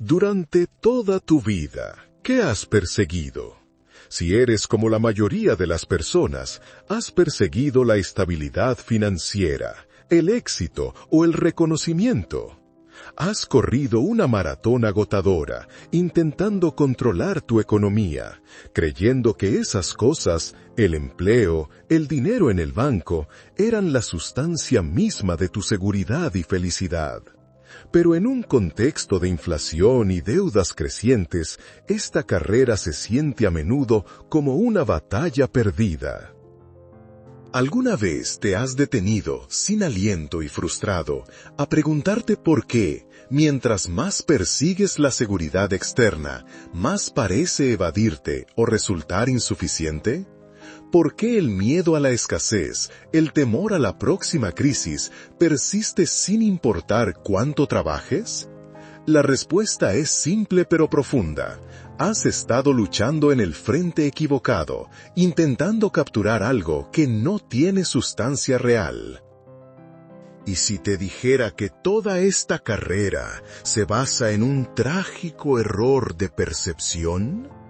Durante toda tu vida, ¿qué has perseguido? Si eres como la mayoría de las personas, has perseguido la estabilidad financiera, el éxito o el reconocimiento. Has corrido una maratón agotadora, intentando controlar tu economía, creyendo que esas cosas, el empleo, el dinero en el banco, eran la sustancia misma de tu seguridad y felicidad. Pero en un contexto de inflación y deudas crecientes, esta carrera se siente a menudo como una batalla perdida. ¿Alguna vez te has detenido, sin aliento y frustrado, a preguntarte por qué, mientras más persigues la seguridad externa, más parece evadirte o resultar insuficiente? ¿Por qué el miedo a la escasez, el temor a la próxima crisis, persiste sin importar cuánto trabajes? La respuesta es simple pero profunda. Has estado luchando en el frente equivocado, intentando capturar algo que no tiene sustancia real. ¿Y si te dijera que toda esta carrera se basa en un trágico error de percepción?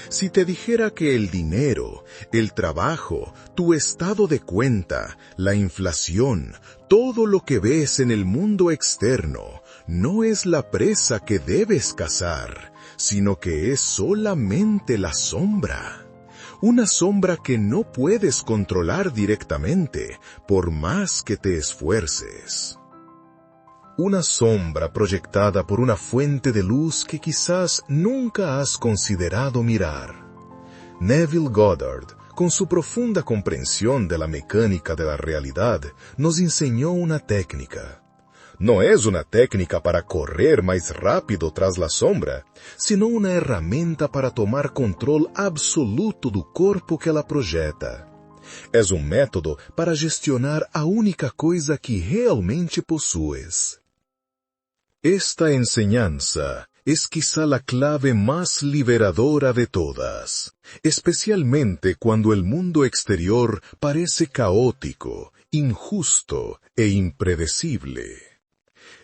Si te dijera que el dinero, el trabajo, tu estado de cuenta, la inflación, todo lo que ves en el mundo externo, no es la presa que debes cazar, sino que es solamente la sombra. Una sombra que no puedes controlar directamente, por más que te esfuerces. Una sombra proyectada por una fuente de luz que quizás nunca has considerado mirar. Neville Goddard, con su profunda comprensión de la mecánica de la realidad, nos enseñó una técnica. No es una técnica para correr más rápido tras la sombra, sino una herramienta para tomar control absoluto do corpo que ela projeta. Es un método para gestionar a única coisa que realmente possues. Esta enseñanza es quizá la clave más liberadora de todas, especialmente cuando el mundo exterior parece caótico, injusto e impredecible.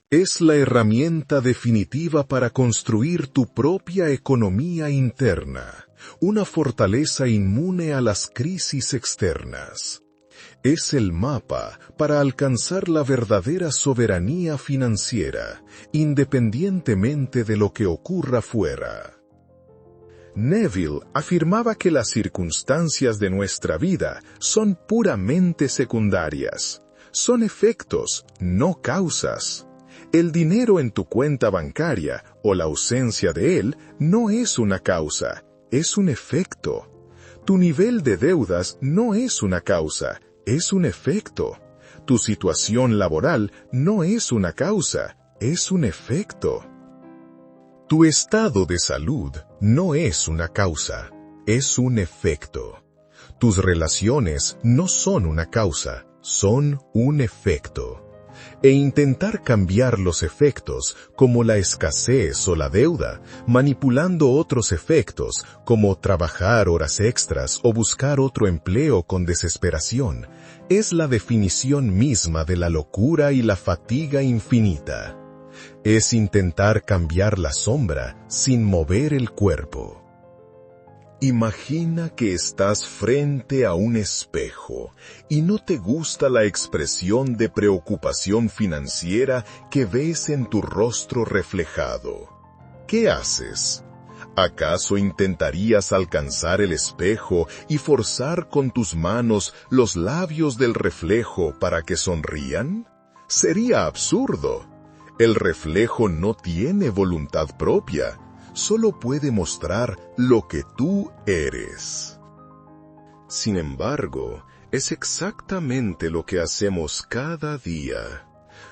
Es la herramienta definitiva para construir tu propia economía interna, una fortaleza inmune a las crisis externas. Es el mapa para alcanzar la verdadera soberanía financiera, independientemente de lo que ocurra fuera. Neville afirmaba que las circunstancias de nuestra vida son puramente secundarias. Son efectos, no causas. El dinero en tu cuenta bancaria o la ausencia de él no es una causa, es un efecto. Tu nivel de deudas no es una causa, es un efecto. Tu situación laboral no es una causa, es un efecto. Tu estado de salud no es una causa, es un efecto. Tus relaciones no son una causa, son un efecto. E intentar cambiar los efectos, como la escasez o la deuda, manipulando otros efectos, como trabajar horas extras o buscar otro empleo con desesperación, es la definición misma de la locura y la fatiga infinita. Es intentar cambiar la sombra sin mover el cuerpo. Imagina que estás frente a un espejo y no te gusta la expresión de preocupación financiera que ves en tu rostro reflejado. ¿Qué haces? ¿Acaso intentarías alcanzar el espejo y forzar con tus manos los labios del reflejo para que sonrían? Sería absurdo. El reflejo no tiene voluntad propia. Solo puede mostrar lo que tú eres. Sin embargo, es exactamente lo que hacemos cada día.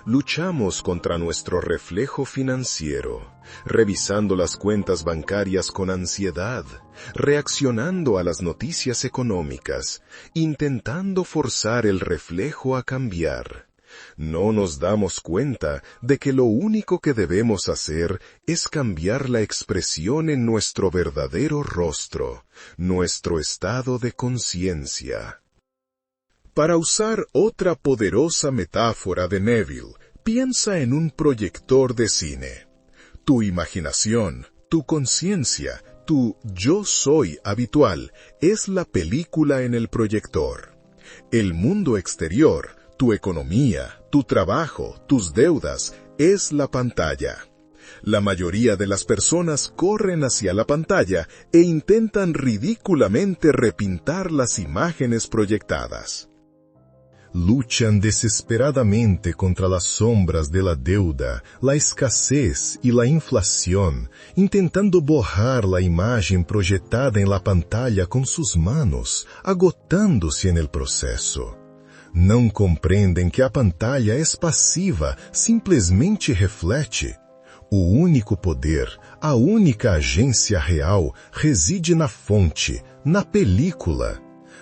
Luchamos contra nuestro reflejo financiero, revisando las cuentas bancarias con ansiedad, reaccionando a las noticias económicas, intentando forzar el reflejo a cambiar. No nos damos cuenta de que lo único que debemos hacer es cambiar la expresión en nuestro verdadero rostro, nuestro estado de conciencia. Para usar otra poderosa metáfora de Neville, piensa en un proyector de cine. Tu imaginación, tu conciencia, tu yo soy habitual es la película en el proyector. El mundo exterior, tu economía, tu trabajo, tus deudas, es la pantalla. La mayoría de las personas corren hacia la pantalla e intentan ridículamente repintar las imágenes proyectadas. Luchan desesperadamente contra las sombras de la deuda, la escasez y la inflación, intentando borrar la imagen proyectada en la pantalla con sus manos, agotándose en el proceso. Não compreendem que a pantalla es pasiva, simplesmente reflete. O único poder, a única agência real, reside na fonte, na película.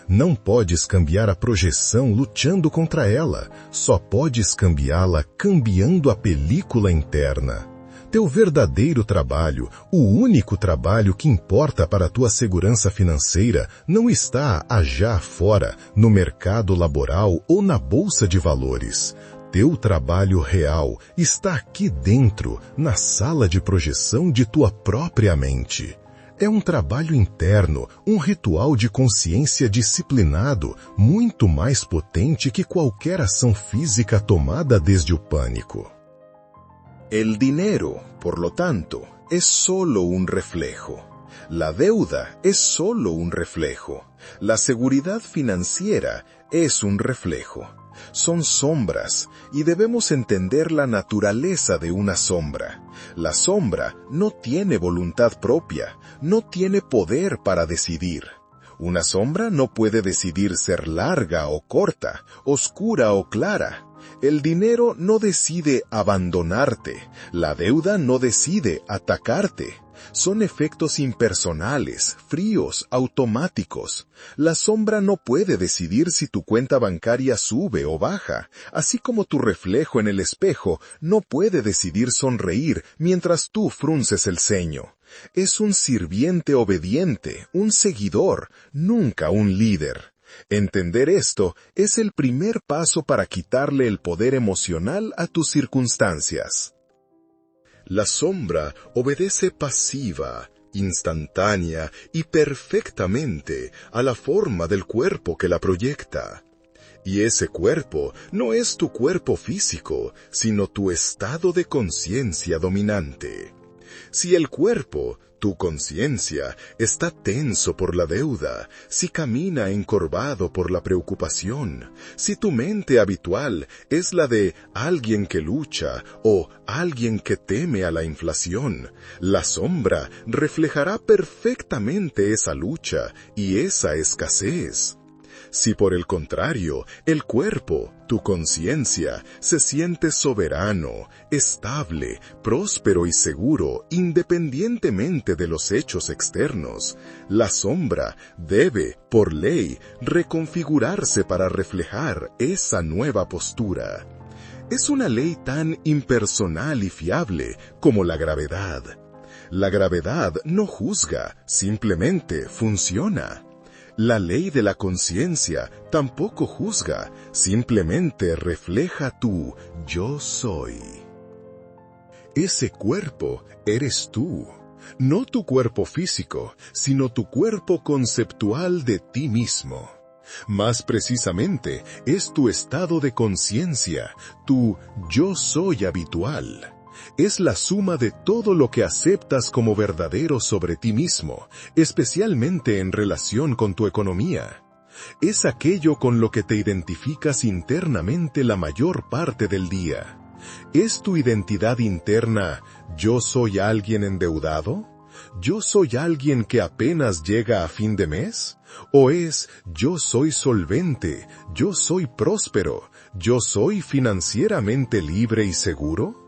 Não podes cambiar a projeção lutando contra ela, só podes cambiá-la cambiando a película interna. Teu verdadeiro trabalho, o único trabalho que importa para a tua segurança financeira, não está já fora, no mercado laboral ou na bolsa de valores. Teu trabalho real está aqui dentro, na sala de projeção de tua própria mente. É um trabalho interno, um ritual de consciência disciplinado, muito mais potente que qualquer ação física tomada desde o pânico. El dinero, por lo tanto, es solo un reflejo. La deuda es solo un reflejo. La seguridad financiera es un reflejo. Son sombras, y debemos entender la naturaleza de una sombra. La sombra no tiene voluntad propia, no tiene poder para decidir. Una sombra no puede decidir ser larga o corta, oscura o clara. El dinero no decide abandonarte, la deuda no decide atacarte. Son efectos impersonales, fríos, automáticos. La sombra no puede decidir si tu cuenta bancaria sube o baja, así como tu reflejo en el espejo no puede decidir sonreír mientras tú frunces el ceño. Es un sirviente obediente, un seguidor, nunca un líder. Entender esto es el primer paso para quitarle el poder emocional a tus circunstancias. La sombra obedece pasiva, instantánea y perfectamente a la forma del cuerpo que la proyecta. Y ese cuerpo no es tu cuerpo físico, sino tu estado de conciencia dominante. Si el cuerpo, tu conciencia, está tenso por la deuda, si camina encorvado por la preocupación, si tu mente habitual es la de alguien que lucha o alguien que teme a la inflación, la sombra reflejará perfectamente esa lucha y esa escasez. Si por el contrario, el cuerpo, tu conciencia, se siente soberano, estable, próspero y seguro, independientemente de los hechos externos, la sombra debe, por ley, reconfigurarse para reflejar esa nueva postura. Es una ley tan impersonal y fiable como la gravedad. La gravedad no juzga, simplemente funciona. La ley de la conciencia tampoco juzga, simplemente refleja tu yo soy. Ese cuerpo eres tú, no tu cuerpo físico, sino tu cuerpo conceptual de ti mismo. Más precisamente, es tu estado de conciencia, tu yo soy habitual. Es la suma de todo lo que aceptas como verdadero sobre ti mismo, especialmente en relación con tu economía. Es aquello con lo que te identificas internamente la mayor parte del día. ¿Es tu identidad interna, yo soy alguien endeudado? ¿Yo soy alguien que apenas llega a fin de mes? ¿O es, yo soy solvente, yo soy próspero, yo soy financieramente libre y seguro?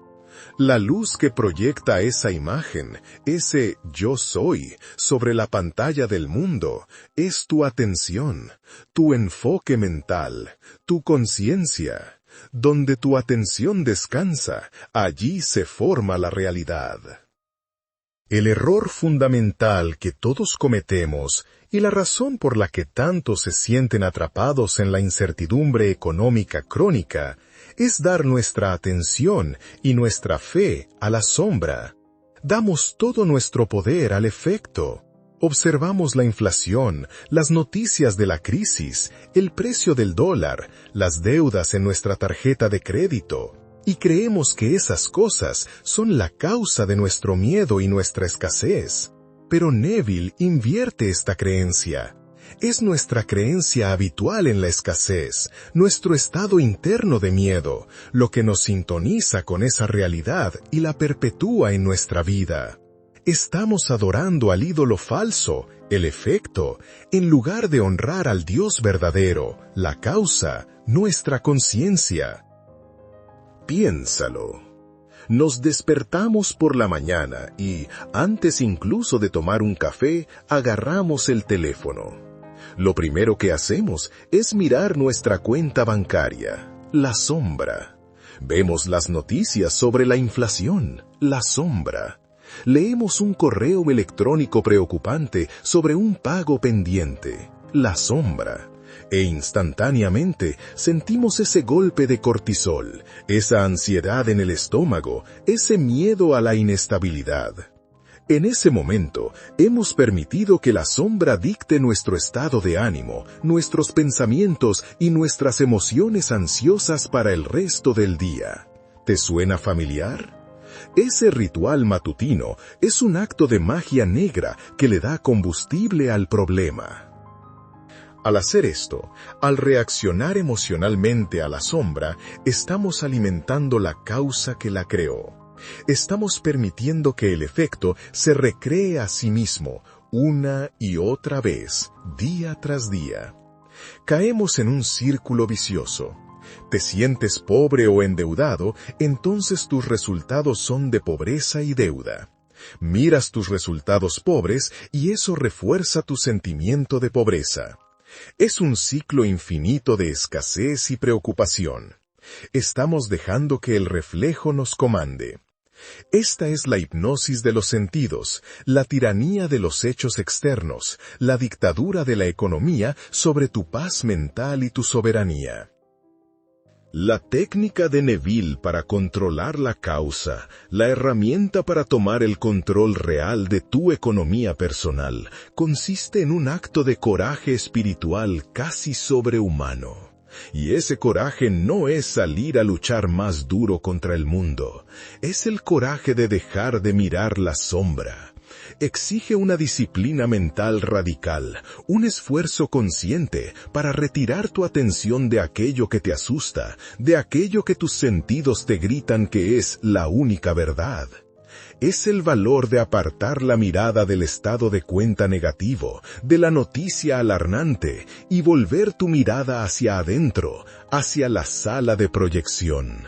La luz que proyecta esa imagen, ese yo soy, sobre la pantalla del mundo, es tu atención, tu enfoque mental, tu conciencia. Donde tu atención descansa, allí se forma la realidad. El error fundamental que todos cometemos y la razón por la que tantos se sienten atrapados en la incertidumbre económica crónica es dar nuestra atención y nuestra fe a la sombra. Damos todo nuestro poder al efecto. Observamos la inflación, las noticias de la crisis, el precio del dólar, las deudas en nuestra tarjeta de crédito, y creemos que esas cosas son la causa de nuestro miedo y nuestra escasez. Pero Neville invierte esta creencia. Es nuestra creencia habitual en la escasez, nuestro estado interno de miedo, lo que nos sintoniza con esa realidad y la perpetúa en nuestra vida. Estamos adorando al ídolo falso, el efecto, en lugar de honrar al Dios verdadero, la causa, nuestra conciencia. Piénsalo. Nos despertamos por la mañana y, antes incluso de tomar un café, agarramos el teléfono. Lo primero que hacemos es mirar nuestra cuenta bancaria, la sombra. Vemos las noticias sobre la inflación, la sombra. Leemos un correo electrónico preocupante sobre un pago pendiente, la sombra. E instantáneamente sentimos ese golpe de cortisol, esa ansiedad en el estómago, ese miedo a la inestabilidad. En ese momento, hemos permitido que la sombra dicte nuestro estado de ánimo, nuestros pensamientos y nuestras emociones ansiosas para el resto del día. ¿Te suena familiar? Ese ritual matutino es un acto de magia negra que le da combustible al problema. Al hacer esto, al reaccionar emocionalmente a la sombra, estamos alimentando la causa que la creó. Estamos permitiendo que el efecto se recree a sí mismo, una y otra vez, día tras día. Caemos en un círculo vicioso. Te sientes pobre o endeudado, entonces tus resultados son de pobreza y deuda. Miras tus resultados pobres y eso refuerza tu sentimiento de pobreza. Es un ciclo infinito de escasez y preocupación. Estamos dejando que el reflejo nos comande. Esta es la hipnosis de los sentidos, la tiranía de los hechos externos, la dictadura de la economía sobre tu paz mental y tu soberanía. La técnica de Neville para controlar la causa, la herramienta para tomar el control real de tu economía personal, consiste en un acto de coraje espiritual casi sobrehumano. Y ese coraje no es salir a luchar más duro contra el mundo, es el coraje de dejar de mirar la sombra. Exige una disciplina mental radical, un esfuerzo consciente para retirar tu atención de aquello que te asusta, de aquello que tus sentidos te gritan que es la única verdad. Es el valor de apartar la mirada del estado de cuenta negativo, de la noticia alarmante, y volver tu mirada hacia adentro, hacia la sala de proyección.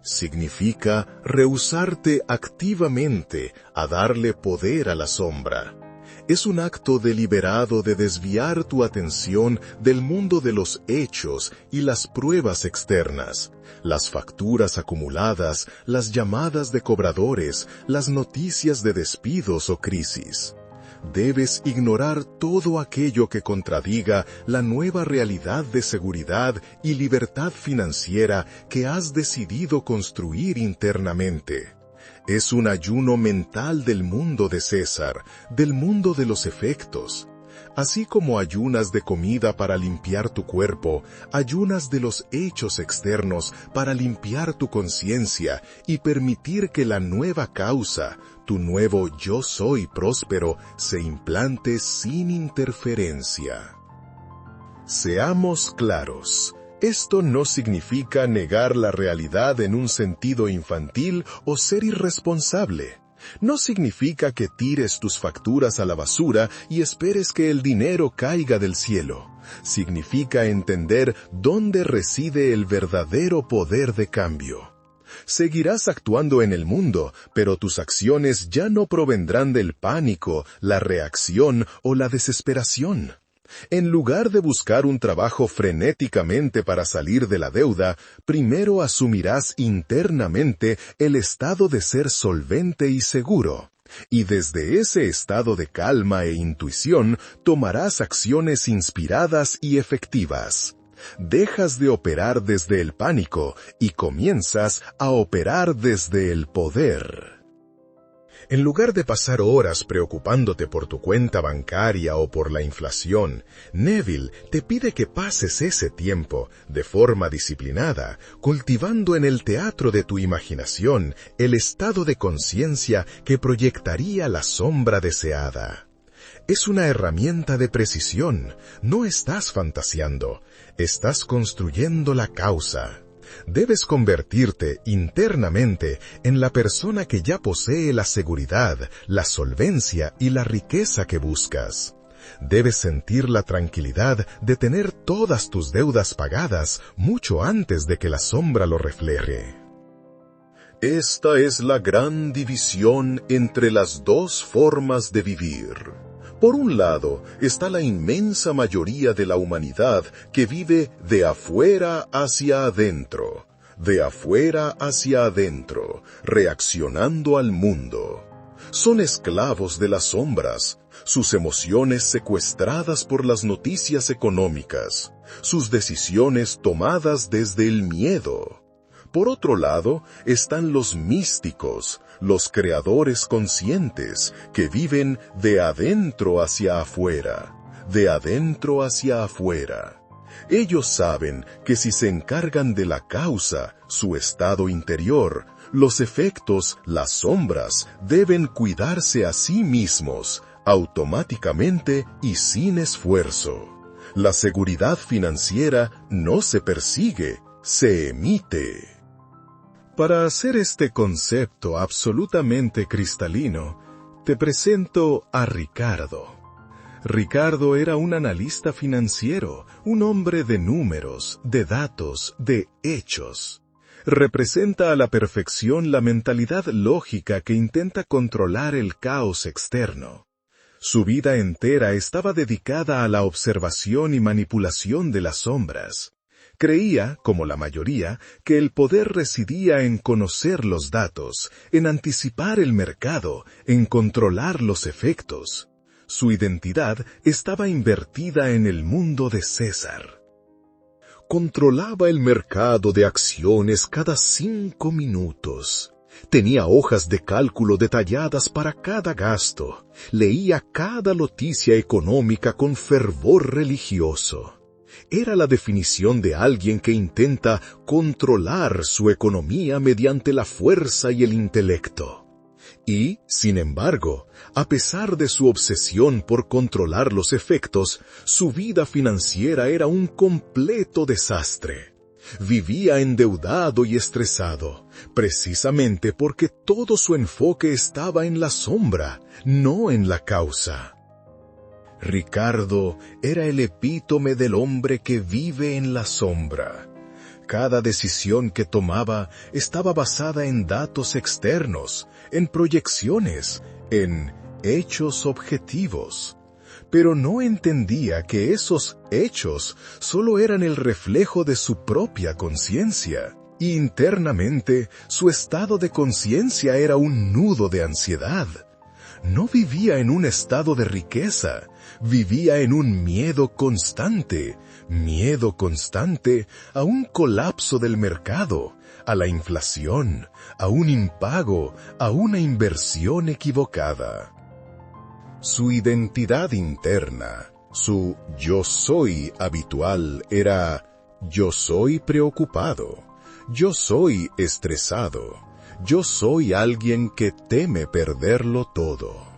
Significa rehusarte activamente a darle poder a la sombra. Es un acto deliberado de desviar tu atención del mundo de los hechos y las pruebas externas, las facturas acumuladas, las llamadas de cobradores, las noticias de despidos o crisis. Debes ignorar todo aquello que contradiga la nueva realidad de seguridad y libertad financiera que has decidido construir internamente. Es un ayuno mental del mundo de César, del mundo de los efectos. Así como ayunas de comida para limpiar tu cuerpo, ayunas de los hechos externos para limpiar tu conciencia y permitir que la nueva causa, tu nuevo yo soy próspero, se implante sin interferencia. Seamos claros. Esto no significa negar la realidad en un sentido infantil o ser irresponsable. No significa que tires tus facturas a la basura y esperes que el dinero caiga del cielo. Significa entender dónde reside el verdadero poder de cambio. Seguirás actuando en el mundo, pero tus acciones ya no provendrán del pánico, la reacción o la desesperación. En lugar de buscar un trabajo frenéticamente para salir de la deuda, primero asumirás internamente el estado de ser solvente y seguro. Y desde ese estado de calma e intuición tomarás acciones inspiradas y efectivas. Dejas de operar desde el pánico y comienzas a operar desde el poder. En lugar de pasar horas preocupándote por tu cuenta bancaria o por la inflación, Neville te pide que pases ese tiempo, de forma disciplinada, cultivando en el teatro de tu imaginación el estado de conciencia que proyectaría la sombra deseada. Es una herramienta de precisión, no estás fantaseando, estás construyendo la causa. Debes convertirte internamente en la persona que ya posee la seguridad, la solvencia y la riqueza que buscas. Debes sentir la tranquilidad de tener todas tus deudas pagadas mucho antes de que la sombra lo refleje. Esta es la gran división entre las dos formas de vivir. Por un lado está la inmensa mayoría de la humanidad que vive de afuera hacia adentro, reaccionando al mundo. Son esclavos de las sombras, sus emociones secuestradas por las noticias económicas, sus decisiones tomadas desde el miedo. Por otro lado están los místicos, los creadores conscientes, que viven de adentro hacia afuera. Ellos saben que si se encargan de la causa, su estado interior, los efectos, las sombras, deben cuidarse a sí mismos, automáticamente y sin esfuerzo. La seguridad financiera no se persigue, se emite. Para hacer este concepto absolutamente cristalino, te presento a Ricardo. Ricardo era un analista financiero, un hombre de números, de datos, de hechos. Representa a la perfección la mentalidad lógica que intenta controlar el caos externo. Su vida entera estaba dedicada a la observación y manipulación de las sombras. Creía, como la mayoría, que el poder residía en conocer los datos, en anticipar el mercado, en controlar los efectos. Su identidad estaba invertida en el mundo de César. Controlaba el mercado de acciones cada 5 minutos. Tenía hojas de cálculo detalladas para cada gasto. Leía cada noticia económica con fervor religioso. Era la definición de alguien que intenta controlar su economía mediante la fuerza y el intelecto. Y, sin embargo, a pesar de su obsesión por controlar los efectos, su vida financiera era un completo desastre. Vivía endeudado y estresado, precisamente porque todo su enfoque estaba en la sombra, no en la causa. Ricardo era el epítome del hombre que vive en la sombra. Cada decisión que tomaba estaba basada en datos externos, en proyecciones, en hechos objetivos. Pero no entendía que esos hechos solo eran el reflejo de su propia conciencia. Internamente, su estado de conciencia era un nudo de ansiedad. No vivía en un estado de riqueza, vivía en un miedo constante a un colapso del mercado, a la inflación, a un impago, a una inversión equivocada. Su identidad interna, su yo soy habitual era yo soy preocupado, yo soy estresado. Yo soy alguien que teme perderlo todo.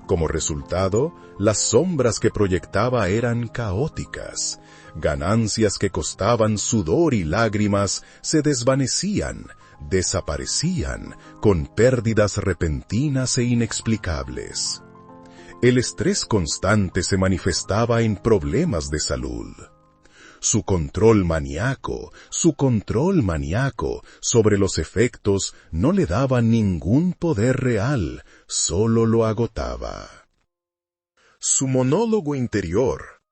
Como resultado, las sombras que proyectaba eran caóticas. Ganancias que costaban sudor y lágrimas se desvanecían, desaparecían, con pérdidas repentinas e inexplicables. El estrés constante se manifestaba en problemas de salud. Su control maníaco sobre los efectos no le daba ningún poder real, solo lo agotaba. Su monólogo interior,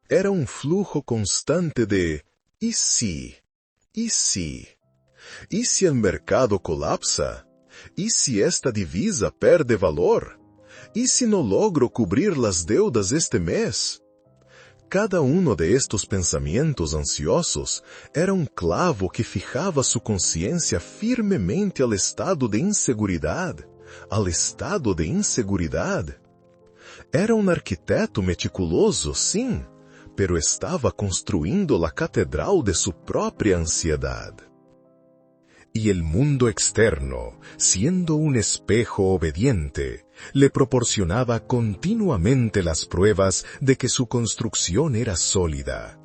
era un flujo constante de ¿y si? ¿Y si? ¿Y si el mercado colapsa? ¿Y si esta divisa perde valor? ¿Y si no logro cubrir las deudas este mes? Cada uno de estos pensamientos ansiosos era un clavo que fijaba su conciencia firmemente al estado de inseguridad, Era un arquitecto meticuloso, sim, pero estaba construyendo la catedral de su propia ansiedad. Y el mundo externo, siendo un espejo obediente, le proporcionaba continuamente las pruebas de que su construcción era sólida.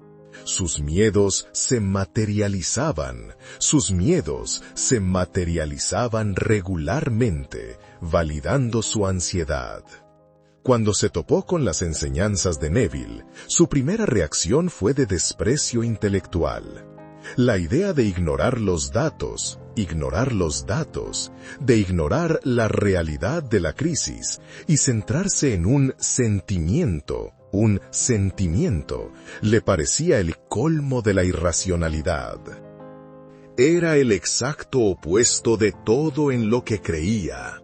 Sus miedos se materializaban regularmente, validando su ansiedad. Cuando se topó con las enseñanzas de Neville, su primera reacción fue de desprecio intelectual. La idea de ignorar los datos, de ignorar la realidad de la crisis y centrarse en un sentimiento, le parecía el colmo de la irracionalidad. Era el exacto opuesto de todo en lo que creía.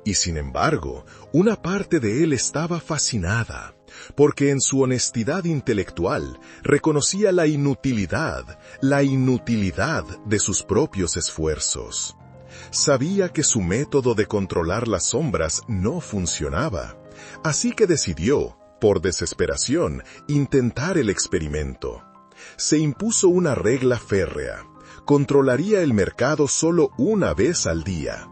Y sin embargo, una parte de él estaba fascinada, porque en su honestidad intelectual reconocía la inutilidad de sus propios esfuerzos. Sabía que su método de controlar las sombras no funcionaba, así que decidió, por desesperación, intentar el experimento. Se impuso una regla férrea: controlaría el mercado solo una vez al día.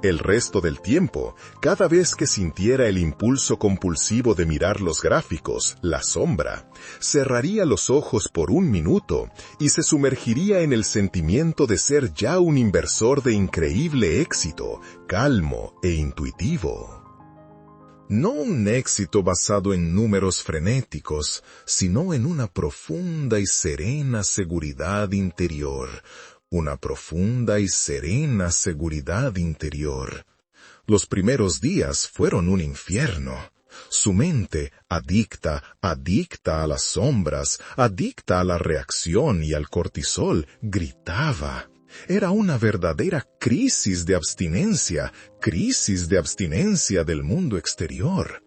El resto del tiempo, cada vez que sintiera el impulso compulsivo de mirar los gráficos, la sombra, cerraría los ojos por 1 minuto y se sumergiría en el sentimiento de ser ya un inversor de increíble éxito, calmo e intuitivo. No un éxito basado en números frenéticos, sino en una profunda y serena seguridad interior. Los primeros días fueron un infierno. Su mente, adicta a las sombras, adicta a la reacción y al cortisol, gritaba. Era una verdadera crisis de abstinencia del mundo exterior.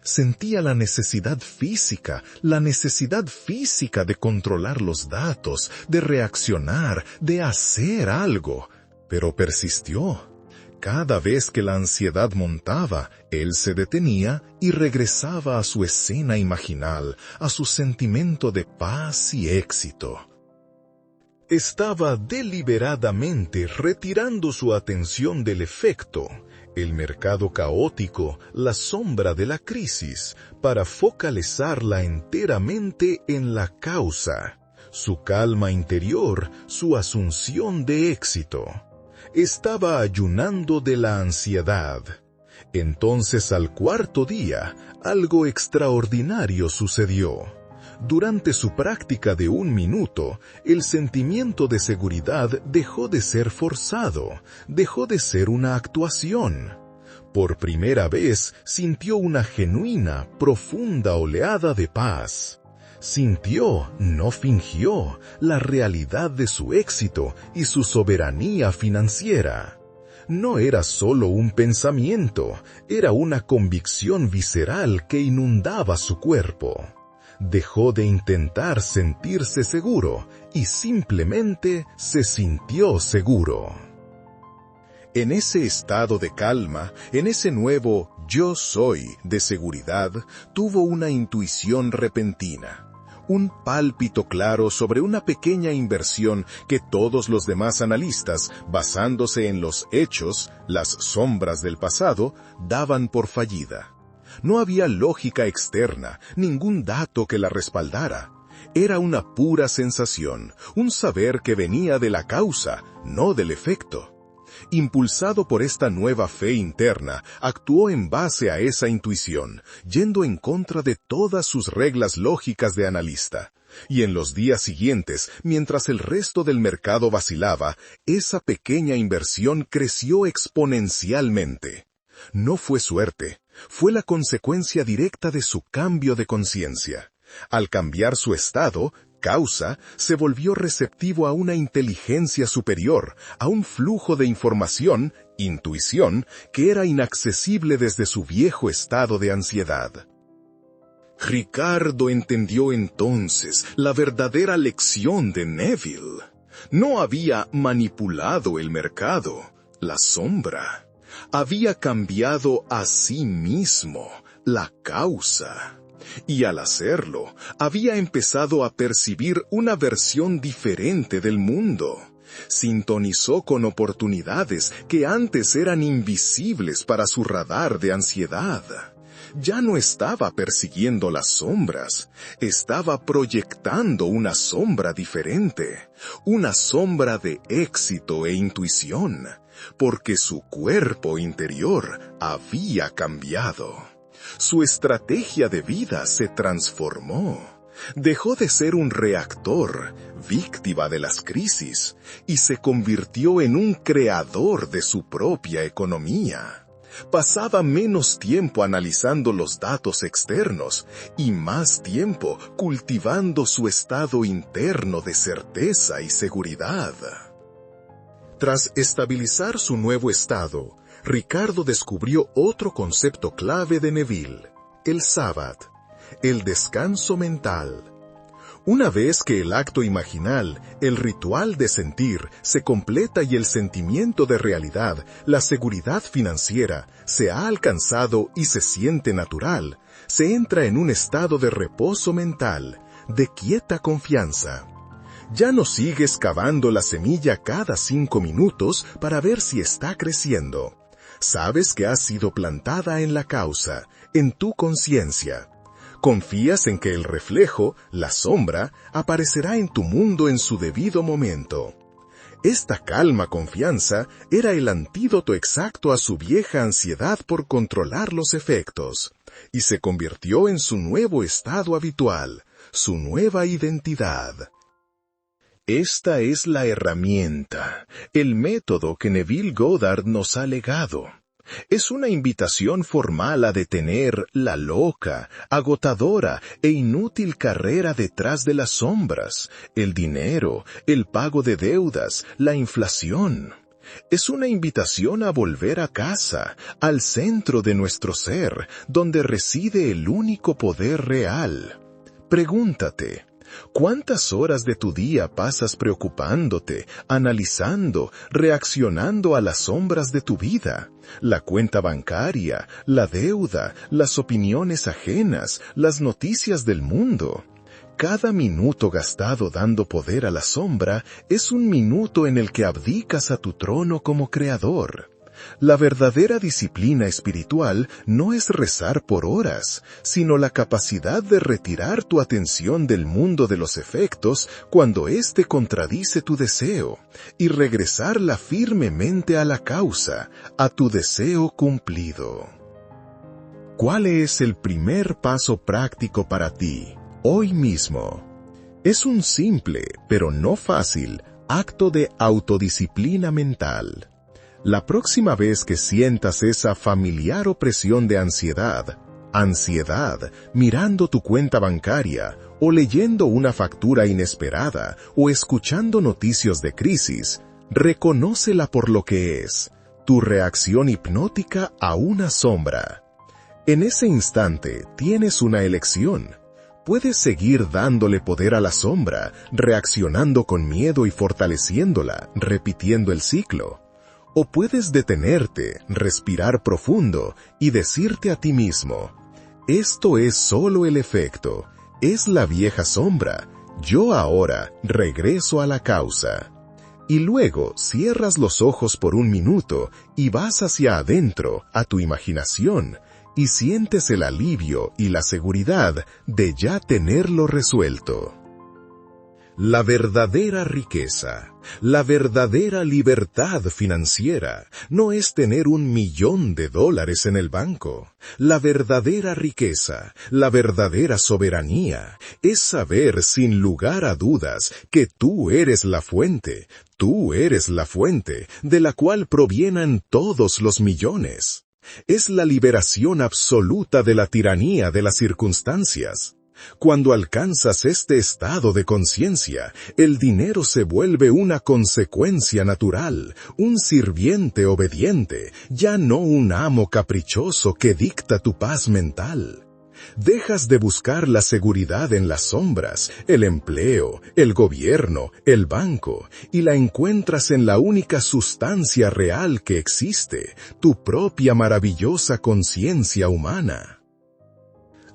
Sentía la necesidad física de controlar los datos, de reaccionar, de hacer algo, pero persistió. Cada vez que la ansiedad montaba, él se detenía y regresaba a su escena imaginal, a su sentimiento de paz y éxito. Estaba deliberadamente retirando su atención del efecto, el mercado caótico, la sombra de la crisis, para focalizarla enteramente en la causa, su calma interior, su asunción de éxito. Estaba ayunando de la ansiedad. Entonces, al 4.º día, algo extraordinario sucedió. Durante su práctica de 1 minuto, el sentimiento de seguridad dejó de ser forzado, dejó de ser una actuación. Por primera vez sintió una genuina, profunda oleada de paz. Sintió, no fingió, la realidad de su éxito y su soberanía financiera. No era solo un pensamiento, era una convicción visceral que inundaba su cuerpo. Dejó de intentar sentirse seguro y simplemente se sintió seguro. En ese estado de calma, en ese nuevo yo soy de seguridad, tuvo una intuición repentina. Un pálpito claro sobre una pequeña inversión que todos los demás analistas, basándose en los hechos, las sombras del pasado, daban por fallida. No había lógica externa, ningún dato que la respaldara. Era una pura sensación, un saber que venía de la causa, no del efecto. Impulsado por esta nueva fe interna, actuó en base a esa intuición, yendo en contra de todas sus reglas lógicas de analista. Y en los días siguientes, mientras el resto del mercado vacilaba, esa pequeña inversión creció exponencialmente. No fue suerte, fue la consecuencia directa de su cambio de conciencia. Al cambiar su estado, causa, se volvió receptivo a una inteligencia superior, a un flujo de información, intuición, que era inaccesible desde su viejo estado de ansiedad. Ricardo entendió entonces la verdadera lección de Neville. No había manipulado el mercado, la sombra. Había cambiado a sí mismo, la causa. Y al hacerlo, había empezado a percibir una versión diferente del mundo. Sintonizó con oportunidades que antes eran invisibles para su radar de ansiedad. Ya no estaba persiguiendo las sombras, estaba proyectando una sombra diferente, una sombra de éxito e intuición, porque su cuerpo interior había cambiado. Su estrategia de vida se transformó. Dejó de ser un reactor, víctima de las crisis, y se convirtió en un creador de su propia economía. Pasaba menos tiempo analizando los datos externos y más tiempo cultivando su estado interno de certeza y seguridad. Tras estabilizar su nuevo estado, Ricardo descubrió otro concepto clave de Neville, el Sabbat, el descanso mental. Una vez que el acto imaginal, el ritual de sentir, se completa y el sentimiento de realidad, la seguridad financiera, se ha alcanzado y se siente natural, se entra en un estado de reposo mental, de quieta confianza. Ya no sigues cavando la semilla cada 5 minutos para ver si está creciendo. Sabes que ha sido plantada en la causa, en tu conciencia. Confías en que el reflejo, la sombra, aparecerá en tu mundo en su debido momento. Esta calma confianza era el antídoto exacto a su vieja ansiedad por controlar los efectos, y se convirtió en su nuevo estado habitual, su nueva identidad. Esta es la herramienta, el método que Neville Goddard nos ha legado. Es una invitación formal a detener la loca, agotadora e inútil carrera detrás de las sombras, el dinero, el pago de deudas, la inflación. Es una invitación a volver a casa, al centro de nuestro ser, donde reside el único poder real. Pregúntate, ¿cuántas horas de tu día pasas preocupándote, analizando, reaccionando a las sombras de tu vida? La cuenta bancaria, la deuda, las opiniones ajenas, las noticias del mundo. Cada minuto gastado dando poder a la sombra es un minuto en el que abdicas a tu trono como creador. La verdadera disciplina espiritual no es rezar por horas, sino la capacidad de retirar tu atención del mundo de los efectos cuando éste contradice tu deseo, y regresarla firmemente a la causa, a tu deseo cumplido. ¿Cuál es el primer paso práctico para ti, hoy mismo? Es un simple, pero no fácil, acto de autodisciplina mental. La próxima vez que sientas esa familiar opresión de ansiedad, mirando tu cuenta bancaria, o leyendo una factura inesperada, o escuchando noticias de crisis, reconócela por lo que es, tu reacción hipnótica a una sombra. En ese instante tienes una elección. Puedes seguir dándole poder a la sombra, reaccionando con miedo y fortaleciéndola, repitiendo el ciclo. O puedes detenerte, respirar profundo y decirte a ti mismo, esto es solo el efecto, es la vieja sombra, yo ahora regreso a la causa. Y luego cierras los ojos por un minuto y vas hacia adentro, a tu imaginación, y sientes el alivio y la seguridad de ya tenerlo resuelto. La verdadera riqueza, la verdadera libertad financiera, no es tener $1.000.000 en el banco. La verdadera riqueza, la verdadera soberanía, es saber sin lugar a dudas que tú eres la fuente de la cual provienen todos los millones. Es la liberación absoluta de la tiranía de las circunstancias. Cuando alcanzas este estado de conciencia, el dinero se vuelve una consecuencia natural, un sirviente obediente, ya no un amo caprichoso que dicta tu paz mental. Dejas de buscar la seguridad en las sombras, el empleo, el gobierno, el banco, y la encuentras en la única sustancia real que existe, tu propia maravillosa conciencia humana.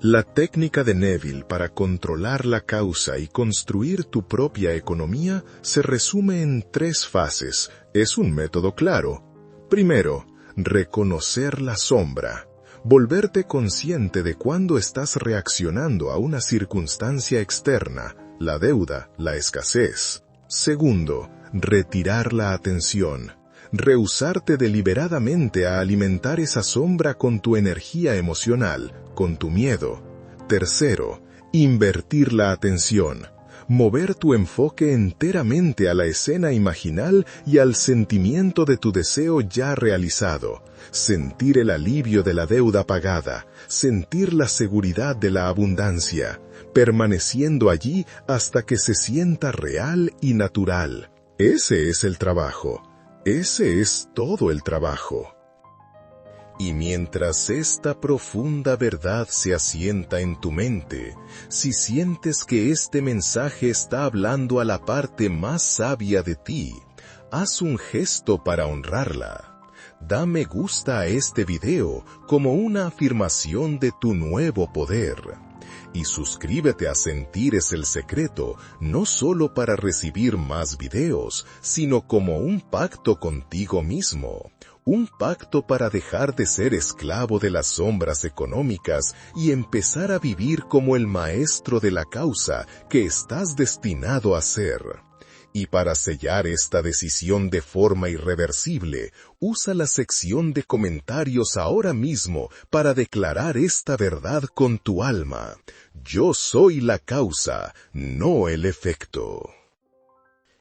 La técnica de Neville para controlar la causa y construir tu propia economía se resume en 3 fases. Es un método claro. Primero, reconocer la sombra. Volverte consciente de cuándo estás reaccionando a una circunstancia externa, la deuda, la escasez. Segundo, retirar la atención. Rehusarte deliberadamente a alimentar esa sombra con tu energía emocional, con tu miedo. Tercero, invertir la atención. Mover tu enfoque enteramente a la escena imaginal y al sentimiento de tu deseo ya realizado. Sentir el alivio de la deuda pagada, sentir la seguridad de la abundancia, permaneciendo allí hasta que se sienta real y natural. Ese es el trabajo. Ese es todo el trabajo. Y mientras esta profunda verdad se asienta en tu mente, si sientes que este mensaje está hablando a la parte más sabia de ti, haz un gesto para honrarla. Da me gusta a este video como una afirmación de tu nuevo poder. Y suscríbete a Sentir es el Secreto, no solo para recibir más videos, sino como un pacto contigo mismo. Un pacto para dejar de ser esclavo de las sombras económicas y empezar a vivir como el maestro de la causa que estás destinado a ser. Y para sellar esta decisión de forma irreversible, usa la sección de comentarios ahora mismo para declarar esta verdad con tu alma. Yo soy la causa, no el efecto.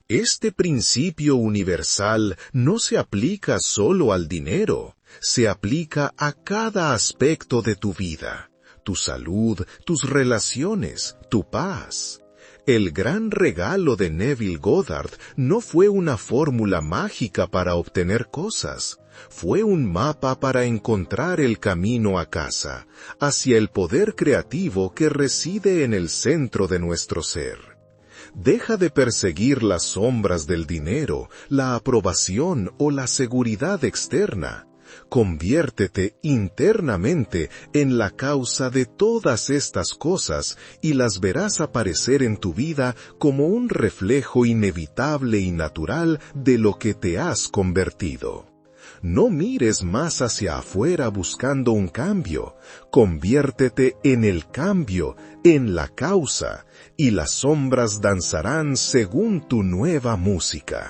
Este principio universal no se aplica solo al dinero, se aplica a cada aspecto de tu vida, tu salud, tus relaciones, tu paz. El gran regalo de Neville Goddard no fue una fórmula mágica para obtener cosas, fue un mapa para encontrar el camino a casa, hacia el poder creativo que reside en el centro de nuestro ser. Deja de perseguir las sombras del dinero, la aprobación o la seguridad externa. Conviértete internamente en la causa de todas estas cosas y las verás aparecer en tu vida como un reflejo inevitable y natural de lo que te has convertido. No mires más hacia afuera buscando un cambio. Conviértete en el cambio, en la causa, y las sombras danzarán según tu nueva música.